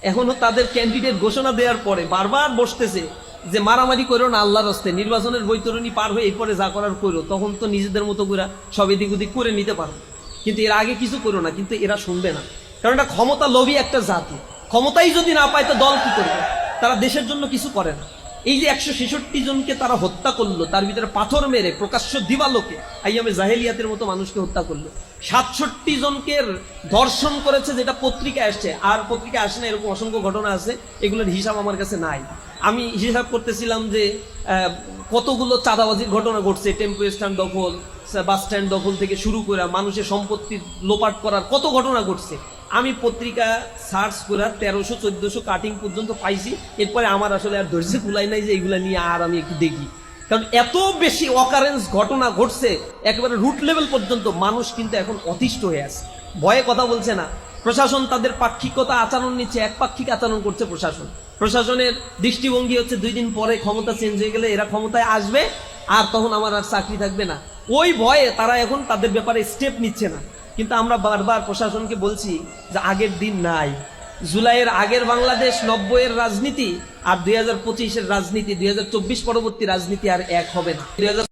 এখনো তাদের ক্যান্ডিডেট ঘোষণা দেওয়ার পরে বারবার বসতেছে যে মারামারি করো না আল্লাহর রাস্তায়, নির্বাচনের বৈতরণী পার হয়ে এরপরে যা করার করো, তখন তো নিজেদের মতো করে সব এদিক ওদিক করে নিতে পারো, কিন্তু এর আগে কিছু করো না। কিন্তু এরা শুনবে না, কারণ এটা ক্ষমতা লোভী একটা জাতি। ক্ষমতাই যদি না পায় তো দল কি করবে? তারা দেশের জন্য কিছু করে না। এই যে 166 জনকে তারা হত্যা করলো, তার ভিতরে পাথর মেরে প্রকাশ্য দিবালোকে আইয়ামে জাহেলিয়াতের মতো মানুষকে হত্যা করলো। 67 জনকে ধর্ষণ করেছে, যেটা পত্রিকায় আসছে, আর পত্রিকায় আসে না এরকম অসংখ্য ঘটনা আছে, এগুলোর হিসাব আমার কাছে নাই। আমি হিসাব করতেছিলাম যে কতগুলো চাঁদাবাজির ঘটনা ঘটছে, টেম্পো স্ট্যান্ড দখল, বাস স্ট্যান্ড দখল থেকে শুরু করে মানুষের সম্পত্তি লোপাট করার কত ঘটনা ঘটছে। আমি পত্রিকা সার্চ করে 1300-1400 কাটিং পর্যন্ত পাইছি। এরপরে আমার আসলে আর ধৈর্য কুলাই নাই যে এগুলা নিয়ে আর আমি একটু দেখি, কারণ এত বেশি অকারেন্স ঘটনা ঘটছে একেবারে রুট লেভেল পর্যন্ত। মানুষ কিন্তু এখন অতিষ্ঠ হয়ে আছে, ভয়ে কথা বলছে না। প্রশাসন তাদের পাক্ষিকতা আচরণ নিচ্ছে, একপাক্ষিক আচরণ করছে প্রশাসন। প্রশাসনের দৃষ্টিভঙ্গি হচ্ছে 2 দিন পরে ক্ষমতা চেঞ্জ হয়ে গেলে এরা ক্ষমতায় আসবে, আর তখন আমার আর চাকরি থাকবে না। ওই ভয়ে তারা এখন তাদের ব্যাপারে স্টেপ নিচ্ছে না। কিন্তু আমরা বারবার প্রশাসনকে বলছি যে আগের দিন নাই। জুলাইয়ের আগের বাংলাদেশ, 90-এর রাজনীতি আর 2025-এর রাজনীতি, 2024 পরবর্তী রাজনীতি আর এক হবে না।